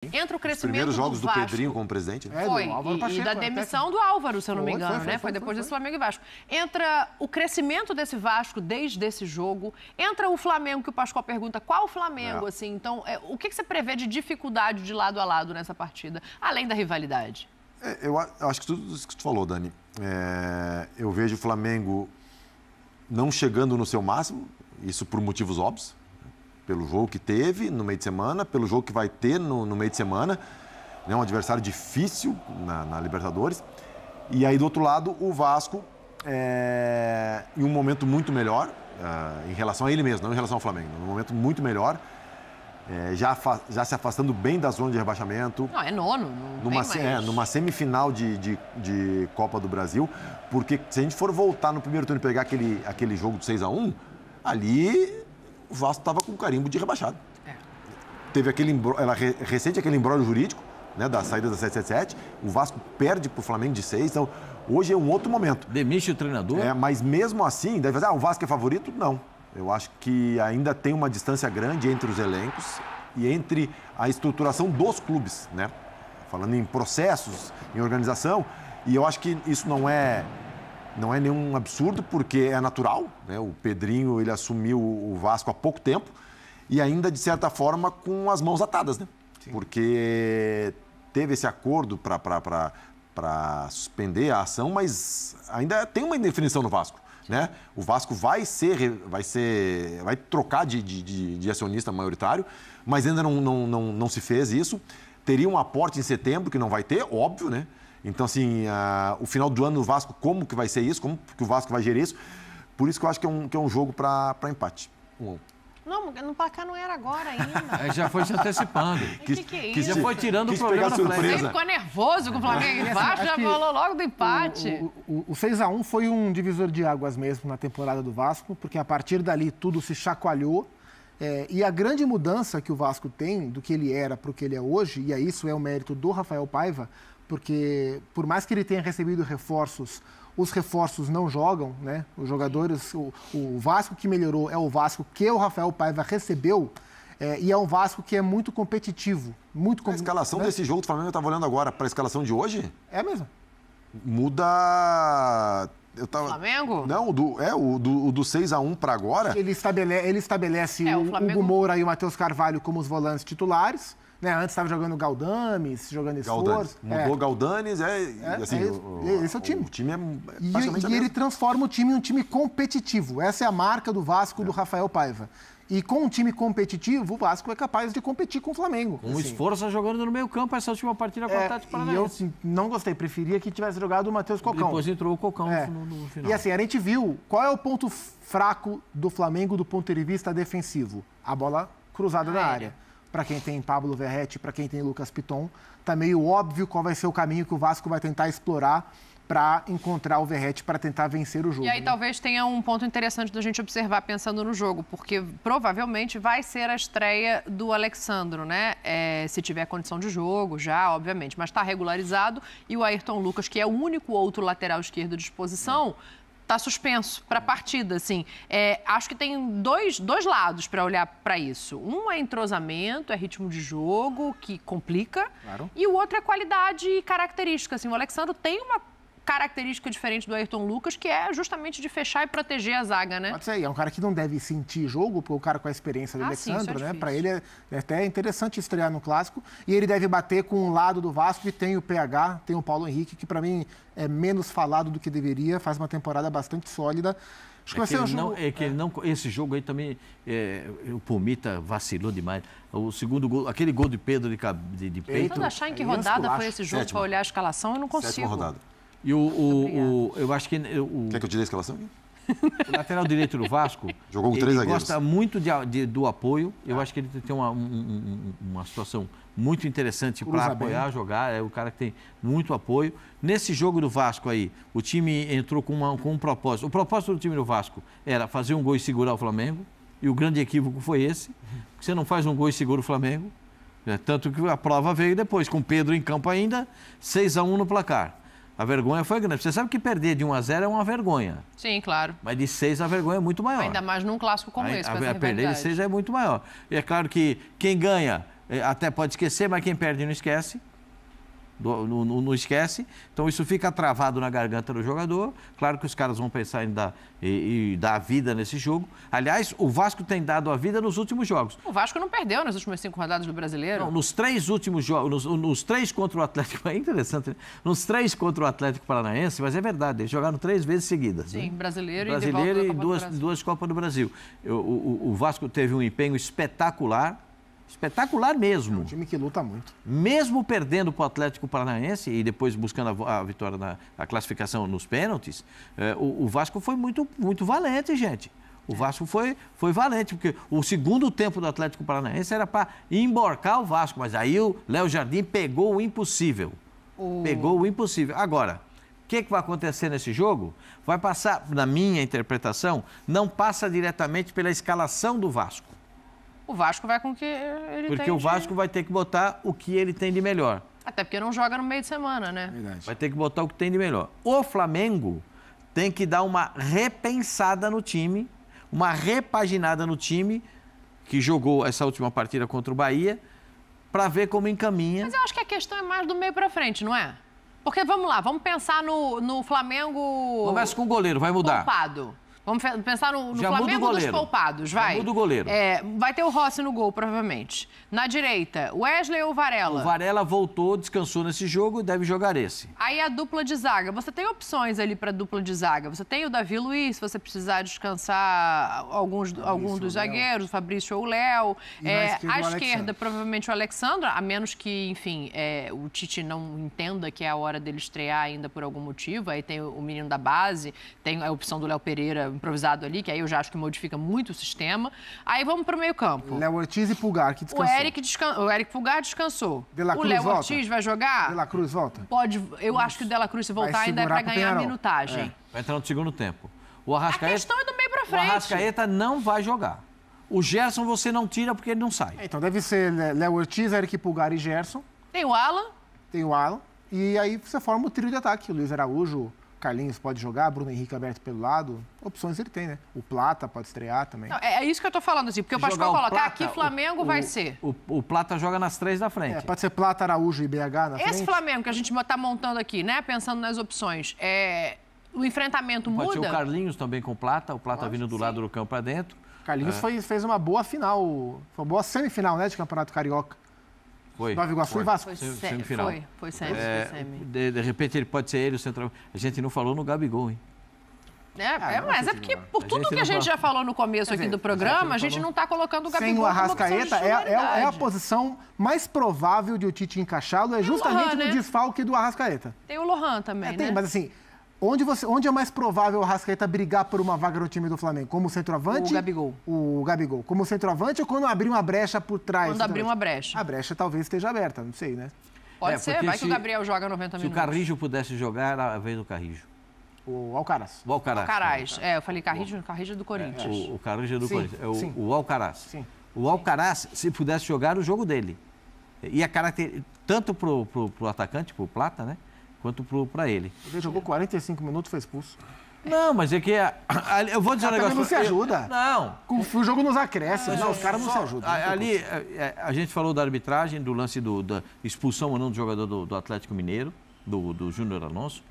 Entra o Os crescimento primeiros jogos do do Vasco. Pedrinho como presidente. Foi, e da demissão do Álvaro, se eu não me engano, né? Foi depois desse Flamengo e Vasco. Entra o crescimento desse Vasco desde esse jogo. Entra o Flamengo, que o Pascoal pergunta qual o Flamengo, assim. Então, o que você prevê de dificuldade de lado a lado nessa partida, além da rivalidade? Eu acho que tudo isso que tu falou, Dani. Eu vejo o Flamengo não chegando no seu máximo, isso por motivos óbvios. Pelo jogo que teve no meio de semana, pelo jogo que vai ter no meio de semana. É um adversário difícil na Libertadores. E aí, do outro lado, o Vasco, em um momento muito melhor, em relação a ele mesmo, não em relação ao Flamengo, num momento muito melhor, já se afastando bem da zona de rebaixamento. Não, é nono. Numa semifinal de Copa do Brasil, porque se a gente for voltar no primeiro turno e pegar aquele jogo de 6-1, ali o Vasco estava com carimbo de rebaixado. Teve recente aquele imbróglio jurídico, né, da saída da 777, o Vasco perde para o Flamengo de 6, então hoje é um outro momento. Demite o treinador? Mas mesmo assim, deve dizer, o Vasco é favorito? Não. Eu acho que ainda tem uma distância grande entre os elencos e entre a estruturação dos clubes, né? Falando em processos, em organização, e eu acho que isso não é nenhum absurdo, porque é natural, né? O Pedrinho, ele assumiu o Vasco há pouco tempo e ainda, de certa forma, com as mãos atadas, né? Sim. Porque teve esse acordo para suspender a ação, mas ainda tem uma indefinição no Vasco, né? O Vasco vai trocar de acionista maioritário, mas ainda não se fez isso. Teria um aporte em setembro, que não vai ter, óbvio, né? Então, assim, o final do ano do Vasco, como que vai ser isso? Como que o Vasco vai gerir isso? Por isso que eu acho que é um jogo para empate. Não, no placar não era agora ainda. Já foi se antecipando. Que é isso? Já foi tirando o problema da frente. Você ficou nervoso com o Flamengo e Vasco, já falou logo do empate. O 6-1 foi um divisor de águas mesmo na temporada do Vasco, porque a partir dali tudo se chacoalhou. E a grande mudança que o Vasco tem do que ele era para o que ele é hoje, e isso é o mérito do Rafael Paiva, porque por mais que ele tenha recebido reforços, os reforços não jogam, né? Os jogadores, o Vasco que melhorou é o Vasco que o Rafael Paiva recebeu, e é um Vasco que é muito competitivo. A escalação desse jogo do Flamengo, eu estava olhando agora para a escalação de hoje. É mesmo? Muda... Flamengo? Não, o do 6-1 para agora. Ele estabelece o Hugo Moura e o Matheus Carvalho como os volantes titulares. Né? Antes estava jogando Galdames, jogando Esforço. Mudou Galdames, assim, esse é o time. O time é E ele transforma o time em um time competitivo. Essa é a marca do Vasco, do Rafael Paiva. E com um time competitivo, o Vasco é capaz de competir com o Flamengo. Com o Esforço jogando no meio campo essa última partida com o Atlético Paranaense. E eu não gostei, preferia que tivesse jogado o Matheus Cocão. Depois entrou o Cocão no final. E assim, a gente viu qual é o ponto fraco do Flamengo do ponto de vista defensivo. A bola cruzada na área. Para quem tem Pablo Verratti, para quem tem Lucas Piton, tá meio óbvio qual vai ser o caminho que o Vasco vai tentar explorar para encontrar o Verratti para tentar vencer o jogo. E aí talvez tenha um ponto interessante da gente observar pensando no jogo, porque provavelmente vai ser a estreia do Alexandro, né? Se tiver condição de jogo, já, obviamente, mas está regularizado, e o Ayrton Lucas, que é o único outro lateral esquerdo de disposição, está suspenso para a partida, assim. Acho que tem dois lados para olhar para isso. Um é entrosamento, é ritmo de jogo, que complica, e o outro é qualidade e característica. Assim, o Alexandre tem uma característica diferente do Ayrton Lucas, que é justamente de fechar e proteger a zaga, né? Pode ser, é um cara que não deve sentir jogo, porque o cara com a experiência do Alexandre, né? Para ele é até interessante estrear no Clássico, e ele deve bater com um lado do Vasco que tem o PH, tem o Paulo Henrique, que para mim é menos falado do que deveria, faz uma temporada bastante sólida. Acho que vai ser um jogo... Esse jogo aí também, o Pumita vacilou demais. O segundo gol, aquele gol de Pedro de peito... Tentando achar em que rodada foi esse jogo para olhar a escalação, eu não consigo. Sétima rodada. E eu acho que... Quer que eu te dê a escalação? O lateral direito do Vasco... Jogou com 3 zagueiros. Gosta muito do apoio. Eu acho que ele tem uma situação muito interessante para apoiar, jogar. É o cara que tem muito apoio. Nesse jogo do Vasco aí, o time entrou com um propósito. O propósito do time do Vasco era fazer um gol e segurar o Flamengo. E o grande equívoco foi esse. Você não faz um gol e segura o Flamengo. Tanto que a prova veio depois, com o Pedro em campo ainda, 6-1 no placar. A vergonha foi grande. Você sabe que perder de 1-0 é uma vergonha. Sim, claro. Mas de 6 a vergonha é muito maior. Ainda mais num clássico como esse, com essa perder de 6 é muito maior. E é claro que quem ganha até pode esquecer, mas quem perde não esquece. Não esquece. Então, isso fica travado na garganta do jogador. Claro que os caras vão pensar em dar a vida nesse jogo. Aliás, o Vasco tem dado a vida nos últimos jogos. O Vasco não perdeu nas últimas 5 rodadas do Brasileiro. Não, nos 3 últimos jogos, nos 3 contra o Atlético, é interessante, né? Nos 3 contra o Atlético Paranaense, mas é verdade, eles jogaram 3 vezes seguidas. Sim, né? Brasileiro e duas Copas do Brasil. O Vasco teve um empenho espetacular. Espetacular mesmo. É um time que luta muito. Mesmo perdendo para o Atlético Paranaense e depois buscando a vitória a classificação nos pênaltis, o Vasco foi muito, muito valente, gente. O Vasco foi valente, porque o segundo tempo do Atlético Paranaense era para emborcar o Vasco, mas aí o Léo Jardim pegou o impossível. Pegou o impossível. Agora, o que vai acontecer nesse jogo? Vai passar, na minha interpretação, não passa diretamente pela escalação do Vasco. O Vasco vai com o que ele tem. Porque o Vasco vai ter que botar o que ele tem de melhor. Até porque não joga no meio de semana, né? Verdade. Vai ter que botar o que tem de melhor. O Flamengo tem que dar uma repensada no time, uma repaginada no time, que jogou essa última partida contra o Bahia, para ver como encaminha. Mas eu acho que a questão é mais do meio para frente, não é? Porque, vamos lá, vamos pensar no Flamengo... Começa com o goleiro, vai mudar. Poupado. Vamos pensar no Já muda o Flamengo dos goleiro. poupados, vai. Já muda o goleiro. Vai ter o Rossi no gol, provavelmente. Na direita, Wesley ou Varela? O Varela voltou, descansou nesse jogo e deve jogar esse. Aí a dupla de zaga. Você tem opções ali para dupla de zaga. Você tem o Davi Luiz, se você precisar descansar algum dos zagueiros, o Fabrício ou o Léo. À esquerda, provavelmente o Alexandre, a menos que, enfim, o Tite não entenda que é a hora dele estrear ainda por algum motivo. Aí tem o menino da base, tem a opção do Léo Pereira improvisado ali, que aí eu já acho que modifica muito o sistema. Aí vamos para o meio-campo. Léo Ortiz e Pulgar, que descansou. O Eric Pulgar descansou. O Léo Ortiz vai jogar? De La Cruz volta? Pode. Eu acho que o De La Cruz, se voltar, ainda é para ganhar minutagem. Vai entrar no segundo tempo. A questão é do meio para frente. O Arrascaeta não vai jogar. O Gerson você não tira porque ele não sai. Então deve ser Léo Ortiz, Eric Pulgar e Gerson. Tem o Alan. E aí você forma o trio de ataque. O Luiz Araújo, Carlinhos pode jogar, Bruno Henrique aberto pelo lado. Opções ele tem, né? O Plata pode estrear também. Não, é isso que eu tô falando, assim, porque o Pascoal colocar aqui Flamengo vai ser. O Plata joga nas 3 da frente. Pode ser Plata, Araújo e BH na frente. Esse Flamengo que a gente tá montando aqui, né? Pensando nas opções, o enfrentamento muda? Pode ser o Carlinhos também com o Plata vindo do lado do campo para dentro. Carlinhos fez uma boa final, foi uma boa semifinal, né, de Campeonato Carioca. Foi. Nova Iguaçu e Vasco. Semifinal. Foi semi. De repente ele pode ser ele o central. A gente não falou no Gabigol, hein? Mas é porque, por tudo que a gente já falou no começo aqui do programa, a gente não está colocando o Gabigol. Sem o Arrascaeta, é a posição mais provável de o Tite encaixá-lo, é justamente no desfalque do Arrascaeta. Tem o Lohan também, né? Tem, mas assim, onde é mais provável o Arrascaeta brigar por uma vaga no time do Flamengo? Como centroavante? O Gabigol. Como centroavante ou quando abrir uma brecha por trás? Quando abrir uma brecha. A brecha talvez esteja aberta, não sei, né? Pode ser, vai que o Gabriel joga 90 minutos. Se o Carrijo pudesse jogar, era a vez do Carrijo. O Alcaraz. O Alcaraz. Eu falei Carrijo é do Corinthians. O Carrijo é do Corinthians. O Alcaraz. Sim. O Alcaraz, se pudesse jogar, o jogo dele. E a característica, tanto pro atacante, pro Plata, né? Quanto para ele. Ele jogou 45 minutos e foi expulso. Não, mas é que... eu vou dizer um negócio... não se ajuda. Não. O jogo nos acresce. Os caras não se ajudam. Ali, a gente falou da arbitragem, do lance da expulsão ou não do jogador do Atlético Mineiro, do Júnior Alonso.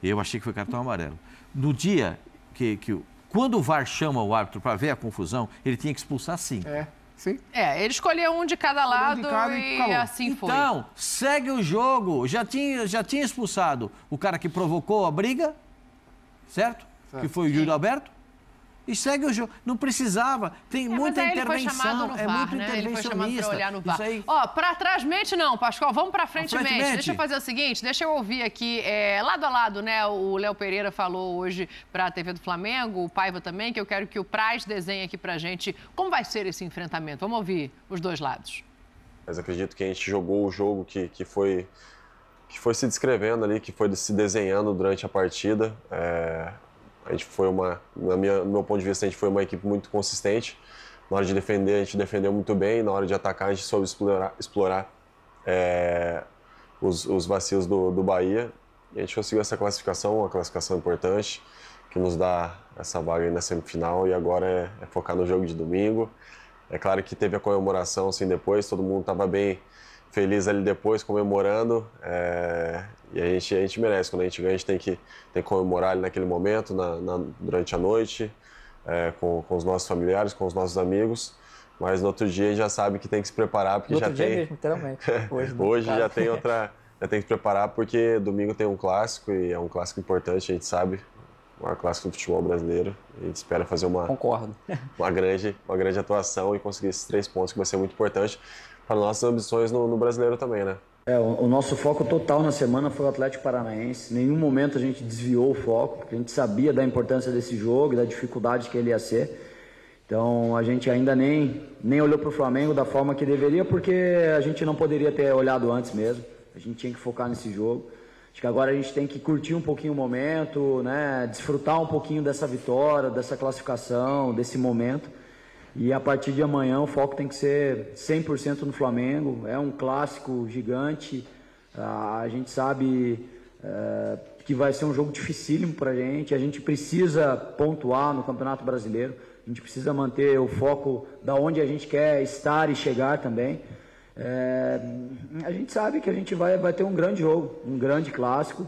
Eu achei que foi cartão amarelo. No dia quando o VAR chama o árbitro para ver a confusão, ele tinha que expulsar sim. Sim. Ele escolheu um de cada lado e assim foi. Então, segue o jogo. Já tinha expulsado o cara que provocou a briga, certo? Que foi o Júlio Alberto. E segue o jogo. Não precisava. Tem muita intervenção. Foi chamado no VAR, é muito né? Ele foi chamado para olhar no VAR. Aí... Para trás mente não, Pascoal. Vamos para frente mente. Deixa eu fazer o seguinte, deixa eu ouvir aqui, lado a lado, né? O Léo Pereira falou hoje para a TV do Flamengo, o Paiva também, que eu quero que o Praz desenhe aqui para gente como vai ser esse enfrentamento. Vamos ouvir os dois lados. Mas acredito que a gente jogou o jogo que foi se descrevendo ali, que foi se desenhando durante a partida. A gente foi no meu ponto de vista, a gente foi uma equipe muito consistente. Na hora de defender, a gente defendeu muito bem. Na hora de atacar, a gente soube explorar os vacios do Bahia. E a gente conseguiu essa classificação, uma classificação importante, que nos dá essa vaga aí na semifinal. E agora é focar no jogo de domingo É claro que teve a comemoração assim depois, todo mundo estava bem feliz ali depois, comemorando. E a gente merece, quando a gente ganha, a gente tem que comemorar ali naquele momento, durante a noite, com os nossos familiares, com os nossos amigos. Mas no outro dia a gente já sabe que tem que se preparar, porque já tem... mesmo, literalmente. Hoje já tem outra... Já tem que se preparar, porque domingo tem um clássico, e é um clássico importante, a gente sabe. O maior clássico do futebol brasileiro. A gente espera fazer Concordo. uma grande atuação e conseguir esses 3 pontos, que vai ser muito importante para nossas ambições no brasileiro também, né? O nosso foco total na semana foi o Atlético Paranaense. Em nenhum momento a gente desviou o foco, porque a gente sabia da importância desse jogo e da dificuldade que ele ia ser. Então a gente ainda nem olhou para o Flamengo da forma que deveria, porque a gente não poderia ter olhado antes mesmo. A gente tinha que focar nesse jogo. Acho que agora a gente tem que curtir um pouquinho o momento, né? Desfrutar um pouquinho dessa vitória, dessa classificação, desse momento. E a partir de amanhã o foco tem que ser 100% no Flamengo. É um clássico gigante. A gente sabe que vai ser um jogo dificílimo para a gente. A gente precisa pontuar no Campeonato Brasileiro. A gente precisa manter o foco da onde a gente quer estar e chegar também. A gente sabe que a gente vai ter um grande jogo, um grande clássico.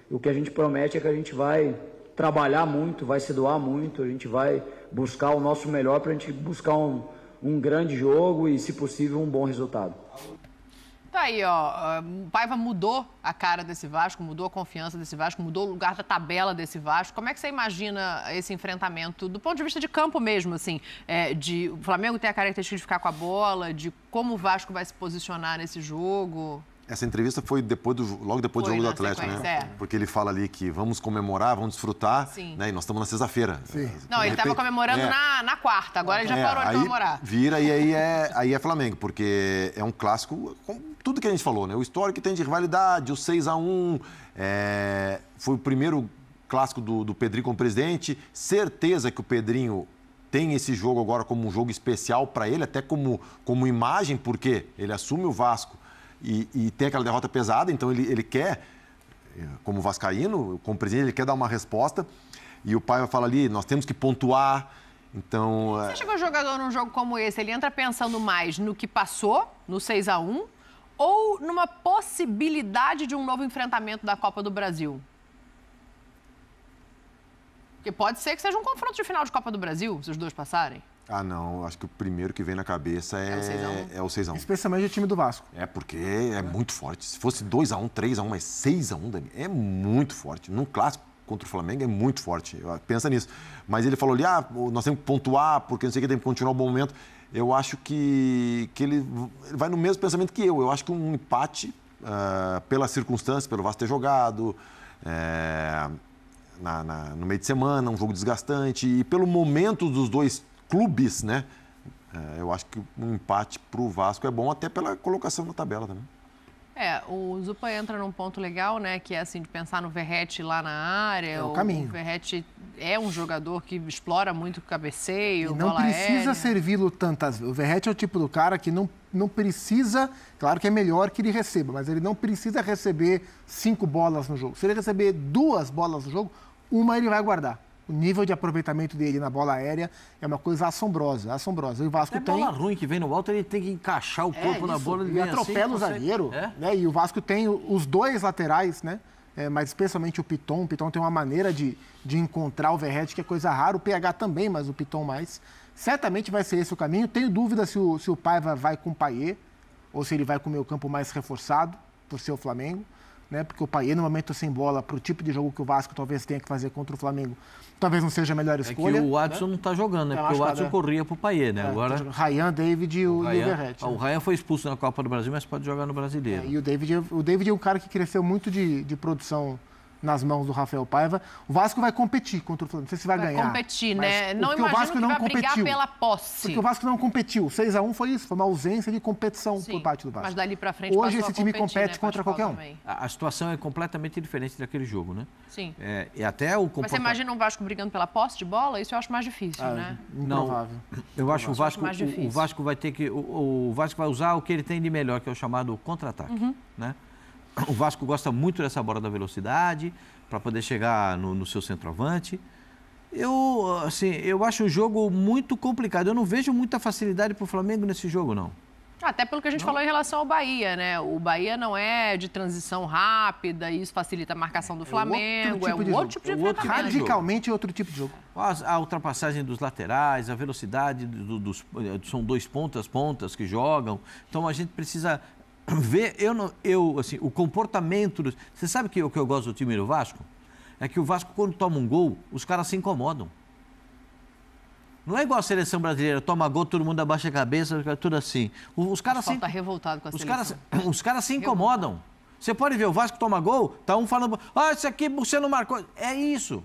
O que a gente promete é que a gente vai trabalhar muito, vai se doar muito, a gente vai buscar o nosso melhor para a gente buscar um grande jogo e, se possível, um bom resultado. Tá aí, ó, o Paiva mudou a cara desse Vasco, mudou a confiança desse Vasco, mudou o lugar da tabela desse Vasco. Como é que você imagina esse enfrentamento, do ponto de vista de campo mesmo, assim, de o Flamengo ter a característica de ficar com a bola, de como o Vasco vai se posicionar nesse jogo? Essa entrevista foi logo depois do jogo do Atlético, né? Porque ele fala ali que vamos comemorar, vamos desfrutar, né? E nós estamos na sexta-feira. Não, ele estava comemorando na quarta, agora ele já parou de comemorar. Vira e aí é Flamengo, porque é um clássico, com tudo que a gente falou, né? O histórico que tem de rivalidade, o 6-1, foi o primeiro clássico do Pedrinho como presidente. Certeza que o Pedrinho tem esse jogo agora como um jogo especial para ele, até como imagem, porque ele assume o Vasco e tem aquela derrota pesada, então ele quer, como vascaíno, como presidente, ele quer dar uma resposta. E o Paiva fala ali, nós temos que pontuar. Então, você acha que o jogador num jogo como esse, ele entra pensando mais no que passou, no 6-1, ou numa possibilidade de um novo enfrentamento da Copa do Brasil? Porque pode ser que seja um confronto de final de Copa do Brasil, se os dois passarem. Ah, não. Acho que o primeiro que vem na cabeça é o 6-1. Especialmente o time do Vasco. Porque é muito forte. Se fosse 2-1, 3-1, mas 6-1, é muito forte. Num clássico contra o Flamengo é muito forte. Pensa nisso. Mas ele falou ali, nós temos que pontuar, porque não sei o que, tem que continuar o bom momento. Eu acho que ele vai no mesmo pensamento que eu. Eu acho que um empate, pela circunstância, pelo Vasco ter jogado, no meio de semana, um jogo desgastante, e pelo momento dos dois clubes, né? Eu acho que um empate para o Vasco é bom, até pela colocação na tabela também. O Zupa entra num ponto legal, né? Que é assim, de pensar no Verratti lá na área. É o caminho. O Verratti é um jogador que explora muito o cabeceio, e não precisa servi-lo tantas vezes. O Verratti é o tipo do cara que não precisa, claro que é melhor que ele receba, mas ele não precisa receber 5 bolas no jogo. Se ele receber 2 bolas no jogo, uma ele vai guardar. O nível de aproveitamento dele na bola aérea é uma coisa assombrosa, assombrosa. E o Vasco tem... bola ruim que vem no alto, ele tem que encaixar o corpo na bola. Ele atropela o zagueiro. Né? E o Vasco tem os 2 laterais, né? Mas especialmente o Piton. O Piton tem uma maneira de encontrar o Verratti, que é coisa rara. O PH também, mas o Piton mais. Certamente vai ser esse o caminho. Tenho dúvida se o Paiva vai com o Payet ou se ele vai com o meio campo mais reforçado, por ser o Flamengo. Né? Porque o Payet, no momento sem bola, para o tipo de jogo que o Vasco talvez tenha que fazer contra o Flamengo, talvez não seja a melhor escolha. É que o Adson não está jogando, né? Porque o Adson corria para o Payet, né? Agora... Ryan, David e o Verratti. O Ryan foi expulso na Copa do Brasil, mas pode jogar no Brasileiro. E o David é um cara que cresceu muito de produção nas mãos do Rafael Paiva. O Vasco vai competir contra o Flamengo. Não sei se vai ganhar. Vai competir, né? Não imagino o Vasco que não vai competiu. Brigar pela posse. Porque o Vasco não competiu. 6-1 foi isso, foi uma ausência de competição por parte do Vasco. Mas dali pra frente hoje esse time compete, né, contra qualquer um. A situação é completamente diferente daquele jogo, né? Sim. E até o Mas você imagina um Vasco brigando pela posse de bola? Isso eu acho mais difícil, né? Improvável. Não, eu acho que o Vasco vai ter que... O Vasco vai usar o que ele tem de melhor, que é o chamado contra-ataque, né? O Vasco gosta muito dessa bola da velocidade, para poder chegar no seu centroavante. Eu acho o jogo muito complicado. Eu não vejo muita facilidade para o Flamengo nesse jogo, não. Até pelo que a gente falou em relação ao Bahia, né? O Bahia não é de transição rápida, e isso facilita a marcação do Flamengo. É um outro tipo de enfrentamento. Radicalmente outro tipo de jogo. A ultrapassagem dos laterais, a velocidade são 2 pontas que jogam. Então a gente precisa ver. O comportamento. Você sabe o que eu gosto do time do Vasco? É que o Vasco, quando toma um gol, os caras se incomodam. Não é igual a seleção brasileira, toma gol, todo mundo abaixa a cabeça, tudo assim. Os caras tá revoltado com a seleção. Os caras se incomodam. Você pode ver, o Vasco toma gol, tá um falando, esse aqui você não marcou. É isso.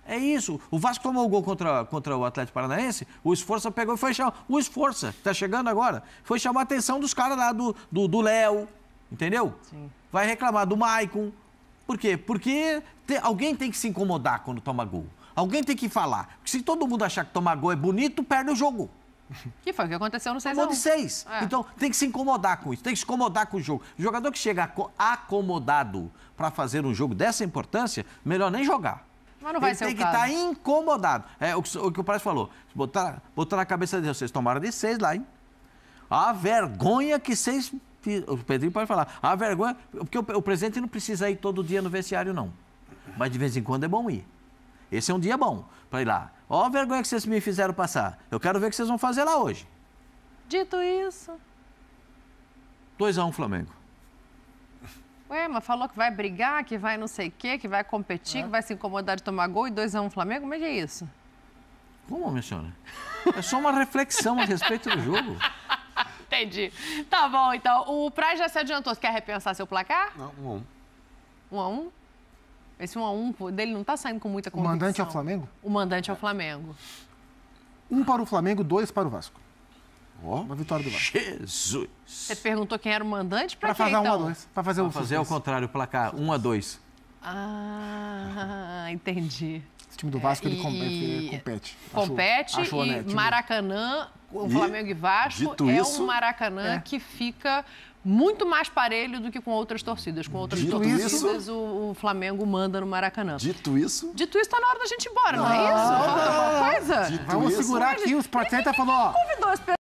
É isso. O Vasco tomou o gol contra o Atlético Paranaense, o Esforça pegou e foi chamar. O Esforça, que tá chegando agora, foi chamar a atenção dos caras lá do Léo, entendeu? Sim. Vai reclamar do Maicon. Por quê? Porque alguém tem que se incomodar quando toma gol. Alguém tem que falar. Porque se todo mundo achar que tomar gol é bonito, perde o jogo. Que foi o que aconteceu no 6x1. Tomou de 6. É. Então, tem que se incomodar com isso. Tem que se incomodar com o jogo. O jogador que chega acomodado para fazer um jogo dessa importância, melhor nem jogar. Mas não vai ser o caso. Tem que estar incomodado. É o que o Praz falou. Botar na cabeça deles. Vocês tomaram de 6 lá, hein? A vergonha que vocês... O Pedrinho pode falar. A vergonha... Porque o presidente não precisa ir todo dia no vestiário, não. Mas de vez em quando é bom ir. Esse é um dia bom para ir lá. Ó a vergonha que vocês me fizeram passar. Eu quero ver o que vocês vão fazer lá hoje. Dito isso... 2x1 Flamengo. Ué, mas falou que vai brigar, que vai não sei o quê, que vai competir, que vai se incomodar de tomar gol e 2x1 Flamengo? Como é que é isso? Como, minha senhora? É só uma reflexão a respeito do jogo. Entendi. Tá bom, então. O Praz já se adiantou. Você quer repensar seu placar? Não, 1x1. 1x1? Esse 1x1 dele não tá saindo com muita convicção. O mandante é o Flamengo? O mandante é o Flamengo. 1 para o Flamengo, 2 para o Vasco. Ó. Uma vitória do Vasco. Jesus! Você perguntou quem era o mandante? Pra quê, fazer então? 1x2. Para fazer o fazer ao contrário, o placar 1x2. Ah, entendi. Esse time do Vasco, ele compete. Compete acho e honesto, Maracanã, o Flamengo e Vasco, isso, um Maracanã que fica muito mais parelho do que com outras torcidas. Com outras torcidas, o Flamengo manda no Maracanã. Dito isso, tá na hora da gente ir embora, não é isso? Falta alguma coisa? Vamos segurar aqui, o Sport Center falou, ó... Convidou as pessoas.